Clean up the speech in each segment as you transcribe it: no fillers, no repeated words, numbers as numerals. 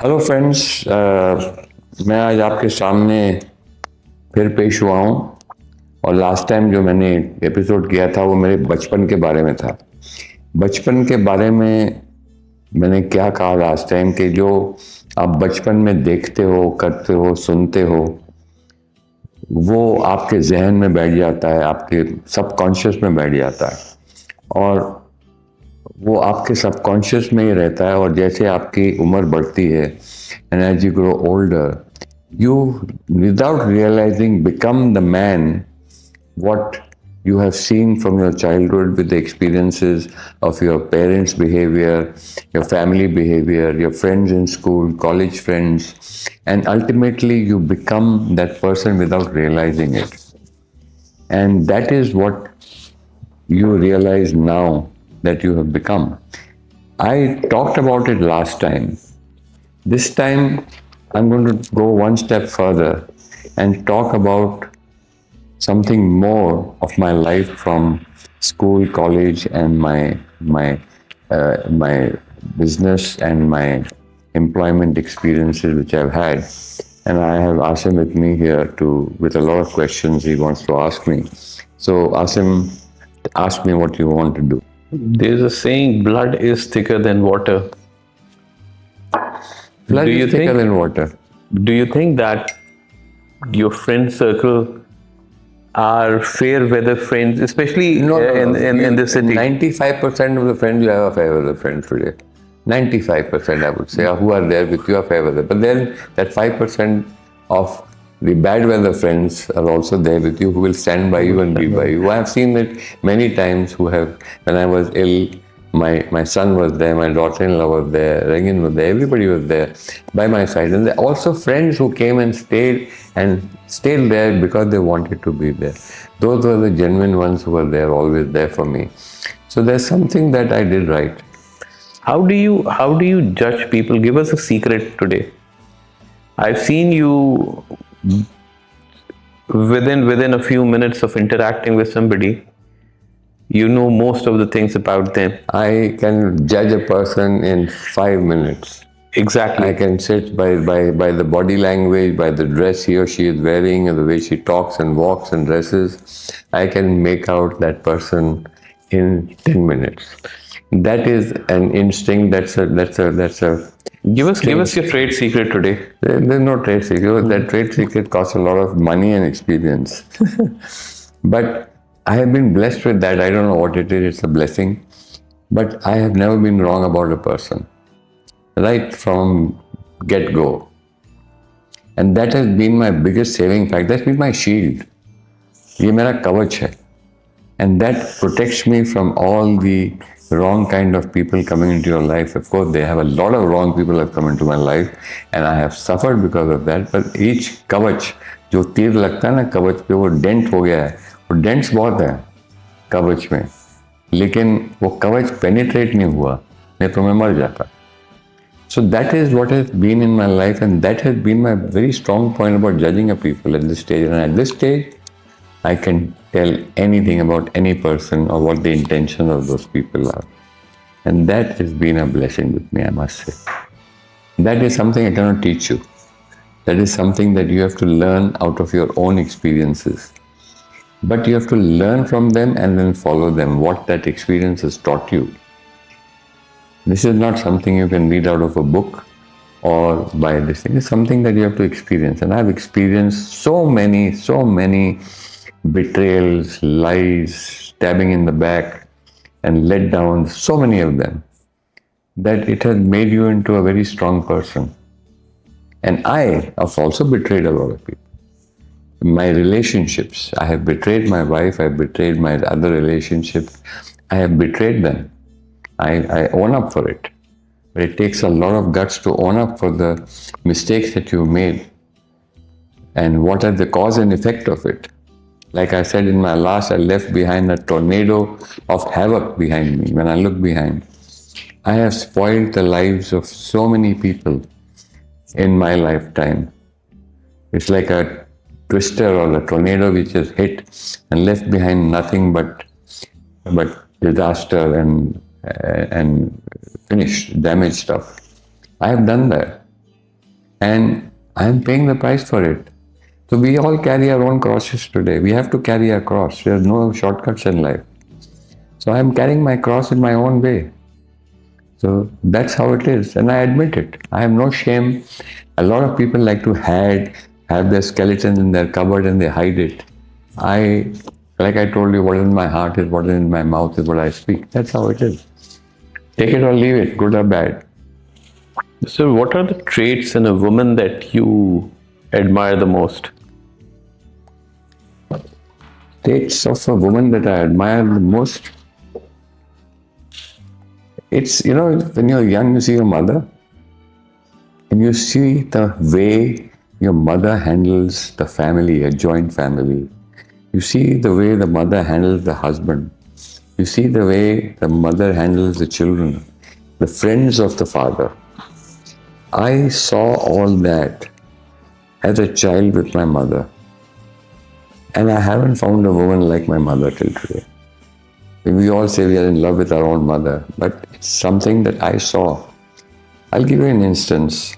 Hello friends, मैं आज आपके सामने फिर पेश हुआ हूँ। और लास्ट टाइम जो मैंने एपिसोड किया था वो मेरे बचपन के बारे में था। बचपन के बारे में मैंने क्या कहा लास्ट टाइम कि जो आप बचपन में देखते हो, करते हो, सुनते हो, वो आपके जहन में बैठ जाता है, आपके सबकॉन्शियस में बैठ जाता है। और वो आपके सबकॉन्शियस में ही रहता है। और जैसे आपकी उम्र बढ़ती है, and as you grow older, you without realizing become the man what you have seen from your childhood with the experiences of your parents behavior, your family behavior, your friends in school, college friends, and ultimately you become that person without realizing it. And that is what you realize now that you have become. I talked about it last time. This time, I'm going to go one step further and talk about something more of my life from school, college, and my business and my employment experiences which I've had. And I have Asim with me here with a lot of questions he wants to ask me. So Asim, ask me what you want to do. There's a saying, blood is thicker than water. Blood Do is you thicker think than water. do you think that your friend circle are fair weather friends, especially No, no, no. in this city? 95% of the friends you have are fair weather friends today. 95% I would say who are there with you are fair weather. But then that 5% of the bad weather friends are also there with you who will stand by you and be by you. I have seen it many times when I was ill, my son was there, my daughter-in-law was there, Rengin was there, everybody was there by my side. And also friends who came and stayed there because they wanted to be there. Those were the genuine ones who were there, always there for me. So there's something that I did right. How do you judge people? Give us a secret today. I've seen you within a few minutes of interacting with somebody. You know most of the things about them. I can judge a person in 5 minutes. I Exactly. can sit by the body language, by the dress he or she is wearing, and the way she talks and walks and dresses. I can make out that person in 10 minutes. That is an instinct. That's a Give us strange. your trade secret today. There's no trade secret. That trade secret costs a lot of money and experience. But I have been blessed with that. I don't know what it is. It's a blessing. But I have never been wrong about a person, right from get go. And that has been my biggest saving factor. That's been my shield. ये मेरा कवच है. And that protects me from all the wrong kind of people coming into your life. Of course, they have a lot of wrong people have come into my life, and I have suffered because of that. But each कवच, जो तीर लगता है ना कवच पे, वो dent हो गया है. वो डेंट्स बहुत है कवच में, लेकिन वो कवच पेनिट्रेट नहीं हुआ, नहीं तो मैं मर जाता. So that is what has been in my life, and that has been my very strong point about judging a people at this stage. And at this stage, I can tell anything about any person or what the intention of those people are. And that has been a blessing with me, I must say. That is something I cannot teach you. That is something that you have to learn out of your own experiences. But you have to learn from them and then follow them, what that experience has taught you. This is not something you can read out of a book or by this thing. It's something that you have to experience. And I've experienced so many betrayals, lies, stabbing in the back, and let down, so many of them, that it has made you into a very strong person. And I have also betrayed a lot of people. My relationships, I have betrayed my wife, I have betrayed my other relationships, I have betrayed them. I own up for it. But it takes a lot of guts to own up for the mistakes that you made and what are the cause and effect of it. Like I said in my last, I left behind a tornado of havoc behind me. When I look behind, I have spoiled the lives of so many people in my lifetime. It's like a twister or a tornado which has hit and left behind nothing but disaster and finished, damaged stuff. I have done that. And I'm paying the price for it. So we all carry our own crosses today. We have to carry our cross. There's no shortcuts in life. So I'm carrying my cross in my own way. So that's how it is. And I admit it. I have no shame. A lot of people like to have their skeleton in their cupboard and they hide it. Like I told you, what is in my heart is what is in my mouth is what I speak. That's how it is. Take it or leave it, good or bad. So, what are the traits in a woman that you admire the most? Traits of a woman that I admire the most. It's, when you're young, you see your mother, and you see the way your mother handles the family, a joint family. You see the way the mother handles the husband. You see the way the mother handles the children, the friends of the father. I saw all that as a child with my mother. And I haven't found a woman like my mother till today. We all say we are in love with our own mother, but it's something that I saw. I'll give you an instance.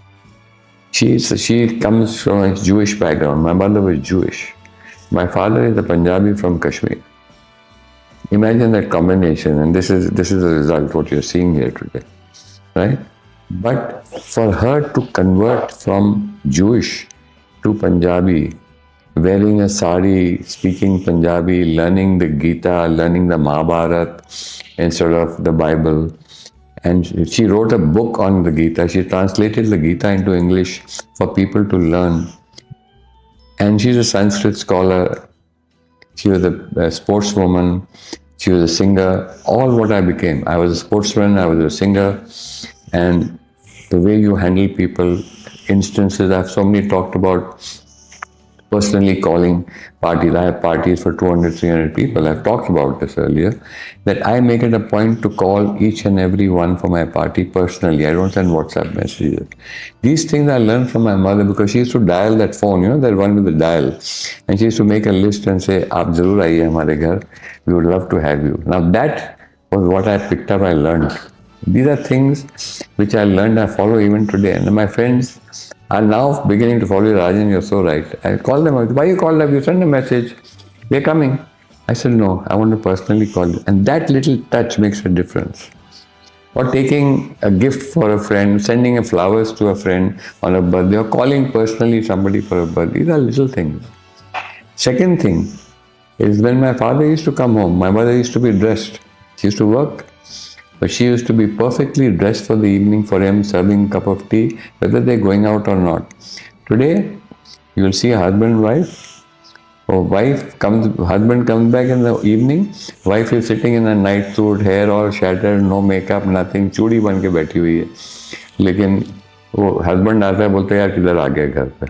She comes from a Jewish background. My mother was Jewish. My father is a Punjabi from Kashmir. Imagine that combination, and this is the result what you're seeing here today, right? But for her to convert from Jewish to Punjabi, wearing a sari, speaking Punjabi, learning the Gita, learning the Mahabharata instead of the Bible. And she wrote a book on the Gita. She translated the Gita into English for people to learn. And she's a Sanskrit scholar. She was a sportswoman. She was a singer. All what I became. I was a sportsman. I was a singer. And the way you handle people, instances, I've so many talked about personally calling parties. I have parties for 200, 300 people. I've talked about this earlier, that I make it a point to call each and every one for my party personally. I don't send WhatsApp messages. These things I learned from my mother because she used to dial that phone, that one with the dial. And she used to make a list and say, Aap zarur aiye hamare ghar. We would love to have you. Now that was what I picked up, I learned. These are things which I learned, I follow even today. And my friends are now beginning to follow. Rajan, you're so right. I call them, why you call them? You send a message, they're coming. I said, no, I want to personally call you. And that little touch makes a difference. Or taking a gift for a friend, sending a flowers to a friend on a birthday, or calling personally somebody for a birthday. These are little things. Second thing is when my father used to come home, my mother used to be dressed. She used to work. But she used to be perfectly dressed for the evening for him, serving a cup of tea, whether they're going out or not. Today, you will see a husband and wife. Husband comes back in the evening, wife is sitting in a night suit, hair all shattered, no makeup, nothing, चूड़ी बन के बैठी हुई है. लेकिन वो husband आता है बोलते यार किधर आ गया घर पे.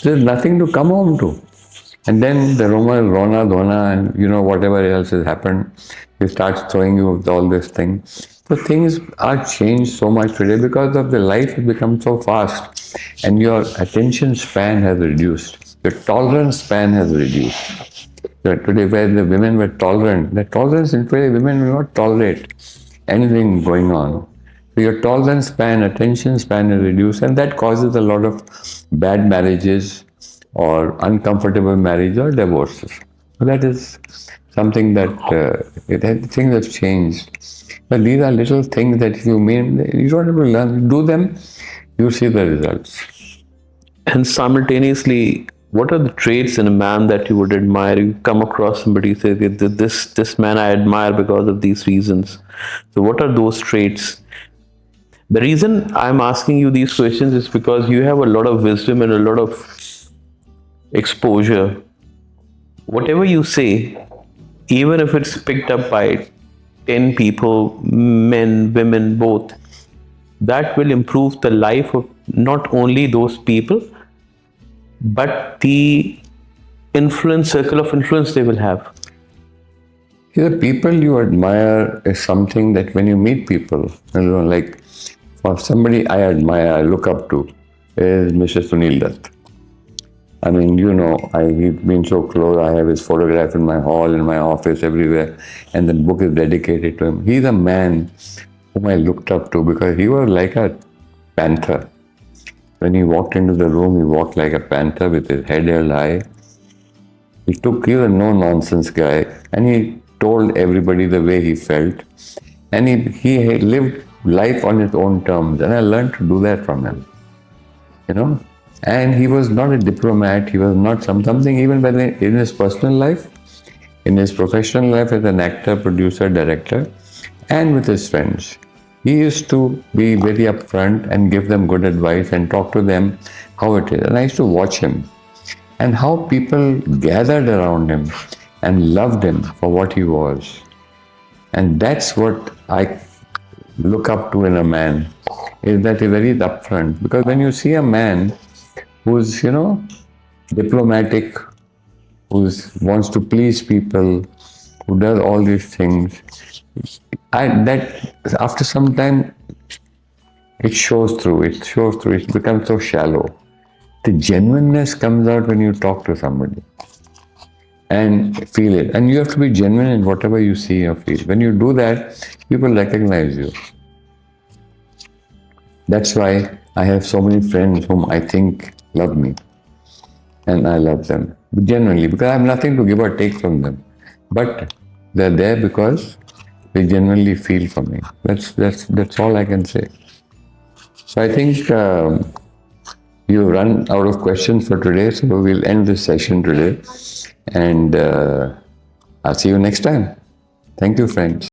There's nothing to come home to. And then the Rona, Dhona, and whatever else has happened, he starts throwing you with all this thing. So things are changed so much today because of the life has become so fast and your attention span has reduced. Your tolerance span has reduced. So today where the women were tolerant, the tolerance in today women will not tolerate anything going on. So your tolerance span, attention span is reduced, and that causes a lot of bad marriages or uncomfortable marriage or divorces. So that is something that things have changed. But these are little things that if you don't have to learn, do them, you see the results. And simultaneously, what are the traits in a man that you would admire? You come across somebody, say, this man I admire because of these reasons. So what are those traits? The reason I'm asking you these questions is because you have a lot of wisdom and a lot of exposure. Whatever you say, even if it's picked up by 10 people, men, women, both, that will improve the life of not only those people, but the circle of influence they will have. The people you admire is something that when you meet people, like for somebody I admire, I look up to, is Mr. Sunil Dutt. I mean, he's been so close. I have his photograph in my hall, in my office, everywhere. And the book is dedicated to him. He's a man whom I looked up to because he was like a panther. When he walked into the room, he walked like a panther with his head held high. He was a no-nonsense guy, and he told everybody the way he felt. And he lived life on his own terms, and I learned to do that from him. You know? And he was not a diplomat, he was not something even in his personal life, in his professional life as an actor, producer, director, and with his friends. He used to be very upfront and give them good advice and talk to them how it is. And I used to watch him and how people gathered around him and loved him for what he was. And that's what I look up to in a man, is that he's very upfront. Because when you see a man who's, diplomatic, who wants to please people, who does all these things, that after some time, it shows through. It becomes so shallow. The genuineness comes out when you talk to somebody and feel it. And you have to be genuine in whatever you see or feel. When you do that, people recognize you. That's why I have so many friends whom I think love me. And I love them genuinely, because I have nothing to give or take from them. But they're there because they genuinely feel for me. That's all I can say. So I think you run out of questions for today, so we'll end this session today. And I'll see you next time. Thank you, friends.